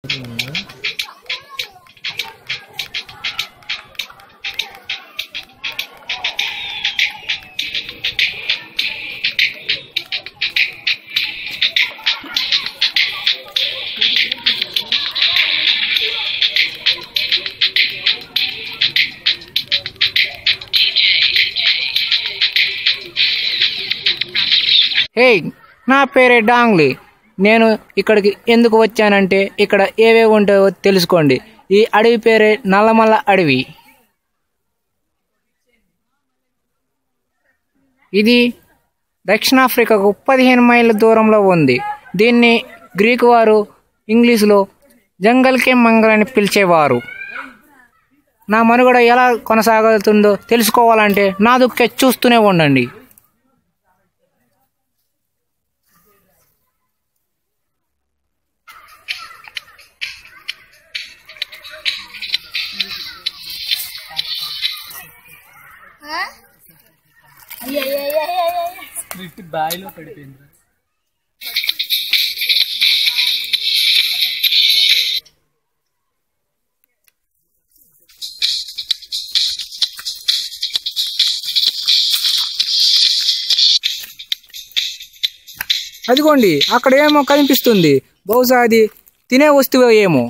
హే, నా పేరే డాంగ్లీ. నేను ఇక్కడికి ఎందుకు వచ్చానంటే ఇక్కడ ఏవేవి ఉంటాయో తెలుసుకోండి. ఈ అడవి పేరే నల్లమల్ల అడవి. ఇది దక్షిణాఫ్రికాకు 15 మైళ్ళ దూరంలో ఉంది. దీన్ని గ్రీకు వారు ఇంగ్లీషులో జంగల్ కే మంగల్ అని పిలిచేవారు. నా మనుగడ ఎలా కొనసాగుతుందో తెలుసుకోవాలంటే నా దుక్కే చూస్తూనే ఉండండి. స్క్రిప్ట్ బాయిలో పడిపోయింది. అదిగోండి, అక్కడ ఏమో కనిపిస్తుంది. బహుశా అది తినే వస్తువు ఏమో,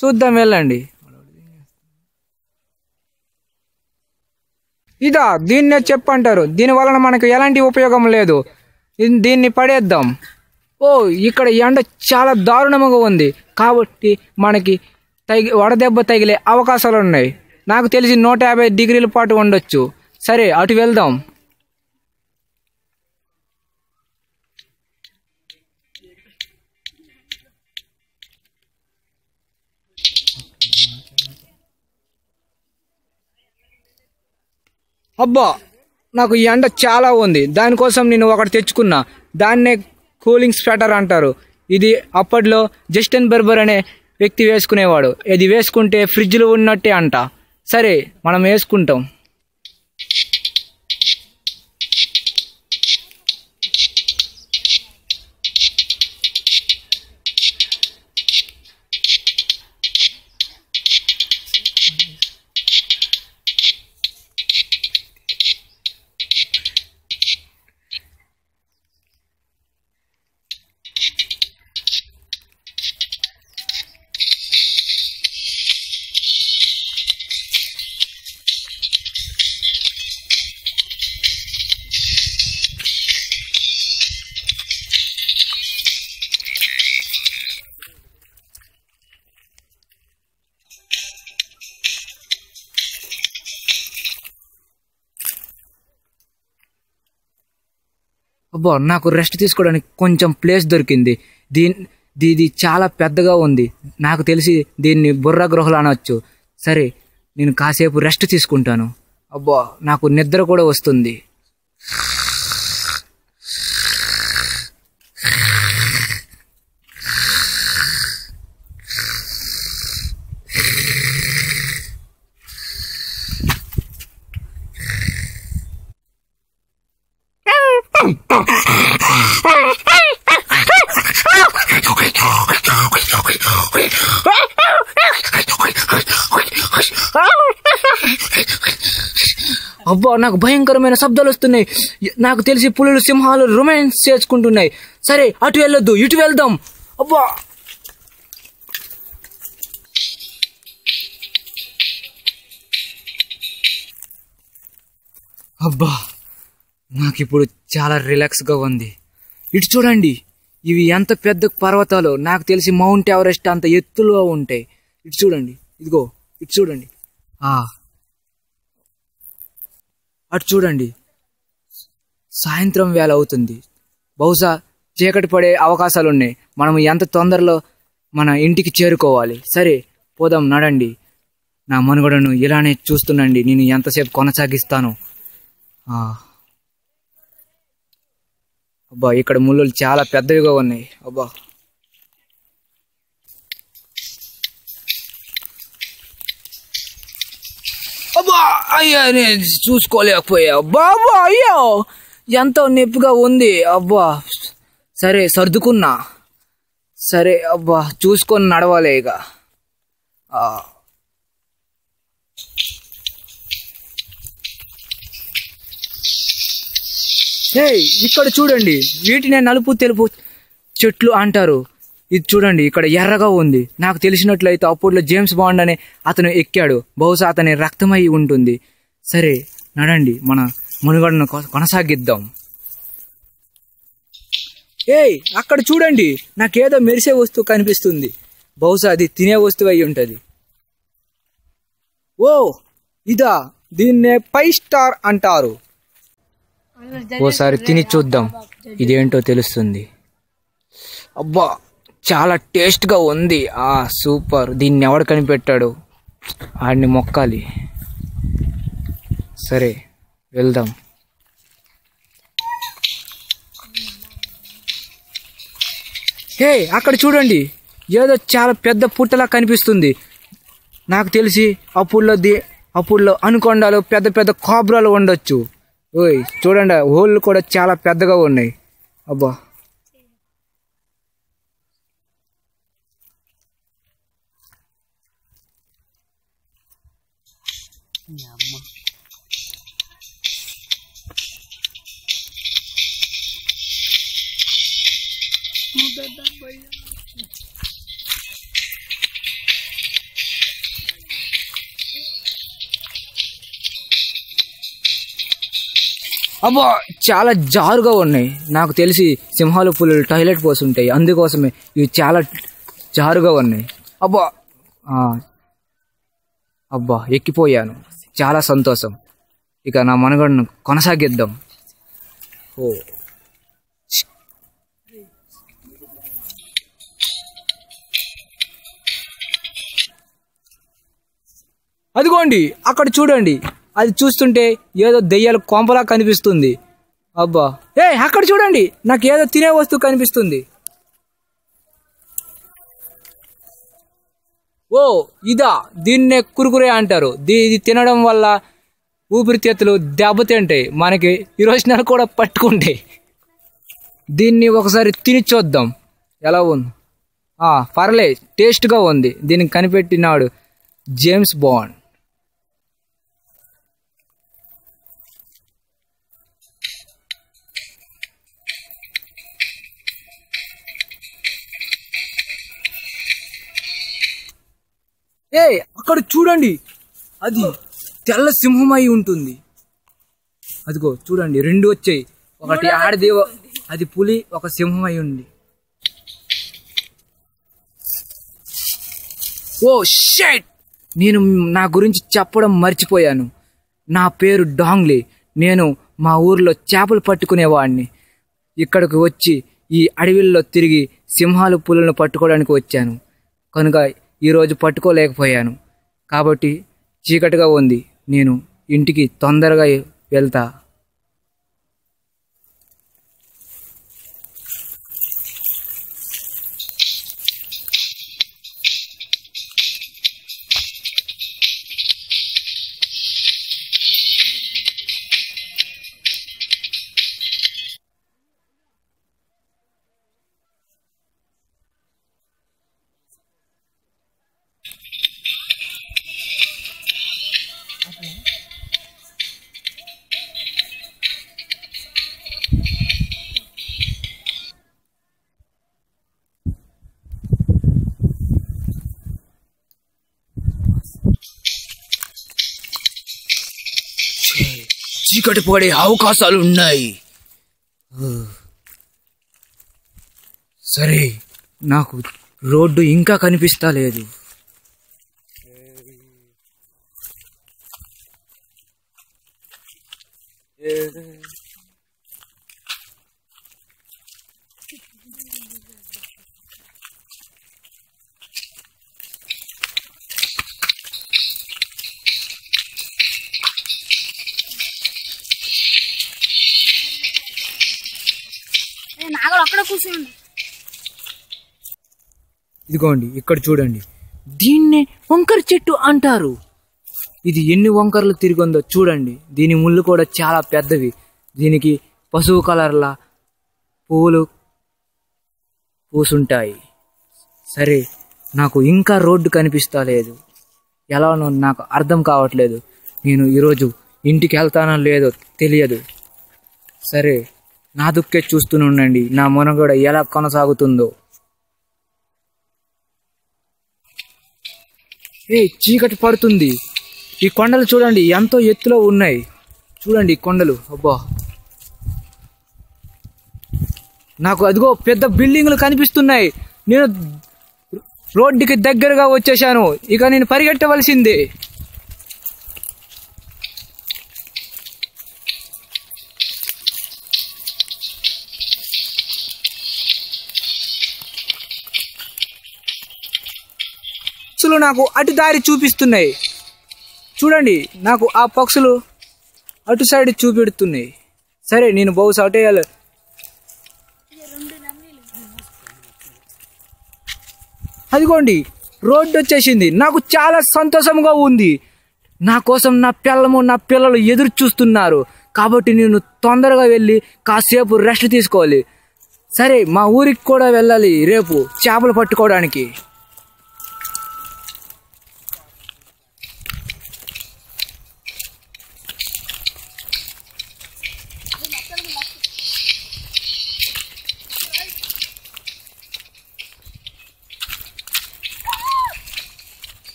చూద్దాం, వెళ్ళండి. ఇదా, దీన్నే చెప్పంటారు. దీని వలన మనకు ఎలాంటి ఉపయోగం లేదు. దీన్ని పడేద్దాం. ఓ, ఇక్కడ ఎండ చాలా దారుణంగా ఉంది కాబట్టి మనకి వడదెబ్బ తగిలే అవకాశాలు ఉన్నాయి. నాకు తెలిసి 150 డిగ్రీల పాటు ఉండొచ్చు. సరే, అటు వెళ్దాం. అబ్బా, నాకు ఈ ఎండ చాలా ఉంది. దానికోసం నేను ఒకటి తెచ్చుకున్నా. దాన్నే కూలింగ్ స్వెటర్ అంటారు. ఇది అప్పట్లో జస్టిన్ బెర్బర్ అనే వ్యక్తి వేసుకునేవాడు. ఇది వేసుకుంటే ఫ్రిడ్జ్లో ఉన్నట్టే అంట. సరే, మనం వేసుకుంటాం. అబ్బా, నాకు రెస్ట్ తీసుకోవడానికి కొంచెం ప్లేస్ దొరికింది. ఇది చాలా పెద్దగా ఉంది. నాకు తెలిసి దీన్ని బుర్ర గృహలు అనొచ్చు. సరే, నేను కాసేపు రెస్ట్ తీసుకుంటాను. అబ్బా, నాకు నిద్ర కూడా వస్తుంది. అబ్బా, నాకు భయంకరమైన శబ్దాలు వస్తున్నాయి. నాకు తెలిసి పులులు సింహాలు రొమాన్స్ చేసుకుంటున్నాయి. సరే, అటు వెళ్ళొద్దు, ఇటు వెళ్దాం. అబ్బా, అబ్బా, నాకు ఇప్పుడు చాలా రిలాక్స్గా ఉంది. ఇటు చూడండి, ఇవి ఎంత పెద్ద పర్వతాలు. నాకు తెలిసి మౌంట్ ఎవరెస్ట్ అంత ఎత్తులో ఉంటాయి. ఇటు చూడండి, ఇదిగో ఇటు చూడండి. అటు చూడండి, సాయంత్రం వేళ అవుతుంది. బహుశా చీకటి పడే అవకాశాలు ఉన్నాయి. మనం ఎంత తొందరలో మన ఇంటికి చేరుకోవాలి. సరే, పోదాం, నడండి. నా మనుగడను ఇలానే చూస్తుండండి. నేను ఎంతసేపు కొనసాగిస్తాను. అబ్బా, ఇక్కడ ముళ్ళు చాలా పెద్దవిగా ఉన్నాయి. అబ్బా, అబ్బా, అయ్యా, నేను చూసుకోలేకపోయా. బాబా, అయ్యో, ఎంతో నొప్పిగా ఉంది. అబ్బా, సరే, సర్దుకున్నా. సరే అబ్బా చూసుకొని నడవాలి ఇక. ఇక్కడ చూడండి, వీటినే నలుపు తెలుపు చెట్లు అంటారు. ఇది చూడండి ఇక్కడ ఎర్రగా ఉంది. నాకు తెలిసినట్లయితే అప్పట్లో జేమ్స్ బాండ్ అనే అతను ఎక్కాడు. బహుశా అతని రక్తమై ఉంటుంది. సరే నడండి, మన మనుగడను కొనసాగిద్దాం. అక్కడ చూడండి, నాకేదో మెరిసే వస్తువు కనిపిస్తుంది. బహుశా అది తినే వస్తువు అయి ఉంటది. ఓ ఇదా, దీన్నే 5 స్టార్ అంటారు. ఓసారి తిని చూద్దాం, ఇదేంటో తెలుస్తుంది. అబ్బా చాలా టేస్ట్గా ఉంది. సూపర్. దీన్ని ఎవడు కనిపెట్టాడు, ఆడిని మొక్కాలి. సరే వెళ్దాం. అక్కడ చూడండి, ఏదో చాలా పెద్ద పుట్టలా కనిపిస్తుంది. నాకు తెలిసి అప్పుల్లో అనుకొండలు పెద్ద పెద్ద కోబ్రాలు ఉండొచ్చు. చూడండి, హోళ్ళు కూడా చాలా పెద్దగా ఉన్నాయి. అబ్బా అబ్బా చాలా జారుగా ఉన్నాయి. నాకు తెలిసి సింహాలు పులులు టాయిలెట్ పోసుంటాయి, అందుకోసమే ఇవి చాలా జారుగా ఉన్నాయి. అబ్బా అబ్బా ఎక్కిపోయాను. చాలా సంతోషం. ఇక నా మనుగడను కొనసాగిద్దాం. అదిగోండి అక్కడ చూడండి, అది చూస్తుంటే ఏదో దెయ్యాల కొంపలా కనిపిస్తుంది. అబ్బా అక్కడ చూడండి, నాకు ఏదో తినే వస్తువు కనిపిస్తుంది. ఇదా, దీన్నే కురుకురే అంటారు. ఇది తినడం వల్ల ఊపిరితిత్తులు దెబ్బతింటాయి, మనకి విరోచనాలు కూడా పట్టుకుంటాయి. దీన్ని ఒకసారి తిని చూద్దాం ఎలా ఉంది. పర్లే, టేస్ట్గా ఉంది. దీన్ని కనిపెట్టినాడు జేమ్స్ బాండ్. అక్కడ చూడండి, అది తెల్ల సింహం అయి ఉంటుంది. అదిగో చూడండి, 2 వచ్చాయి. ఒకటి ఆడది, అది పులి, ఒక సింహం అయి ఉంది. షిట్, నేను నా గురించి చెప్పడం మర్చిపోయాను. నా పేరు డాంగ్లీ. నేను మా ఊర్లో చేపలు పట్టుకునేవాడిని. ఇక్కడికి వచ్చి ఈ అడవిల్లో తిరిగి సింహాలు పులులను పట్టుకోవడానికి వచ్చాను. కనుక ఈరోజు పట్టుకోలేకపోయాను. కాబట్టి చీకటిగా ఉంది, నేను ఇంటికి తొందరగా వెళ్తా. చీకటి పడే అవకాశాలు ఉన్నాయి. సరే, నాకు రోడ్డు ఇంకా కనిపిస్తా లేదు. ఇదిగోండి ఇక్కడ చూడండి, దీన్నే వంకర చెట్టు అంటారు. ఇది ఎన్ని వంకరలు తిరిగిందో చూడండి. దీని ముళ్ళు కూడా చాలా పెద్దవి. దీనికి పసుపు కలర్లా పువ్వులు పూసుంటాయి. సరే, నాకు ఇంకా రోడ్డు కనిపిస్తా లేదు. ఎలానో నాకు అర్థం కావట్లేదు. నేను ఈరోజు ఇంటికి వెళ్తానో లేదో తెలియదు. సరే, నా దుక్కే చూస్తూనే ఉండండి నా మనుగడ ఎలా కొనసాగుతుందో. చీకటి పడుతుంది. ఈ కొండలు చూడండి ఎంతో ఎత్తులో ఉన్నాయి. చూడండి ఈ కొండలు. అబ్బా, నాకు అదిగో పెద్ద బిల్డింగ్లు కనిపిస్తున్నాయి. నేను రోడ్డుకి దగ్గరగా వచ్చేసాను. ఇక నేను పరిగెట్టవలసిందే. పక్షులు నాకు అటు దారి చూపిస్తున్నాయి. చూడండి, నాకు ఆ పక్షులు అటు సైడ్ చూపెడుతున్నాయి. సరే, నేను బహుశా అటు వేయాలి. అదిగోండి, రోడ్డు వచ్చేసింది. నాకు చాలా సంతోషంగా ఉంది. నా కోసం నా పిల్లము నా పిల్లలు ఎదురు చూస్తున్నారు. కాబట్టి నేను తొందరగా వెళ్ళి కాసేపు రెస్ట్ తీసుకోవాలి. సరే, మా ఊరికి కూడా వెళ్ళాలి రేపు చేపలు పట్టుకోవడానికి.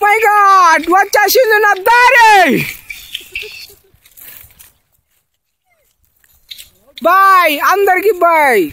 మై గాడ్, వచ్చేసింది నా దారి. బాయ్ అందరికి, బాయ్.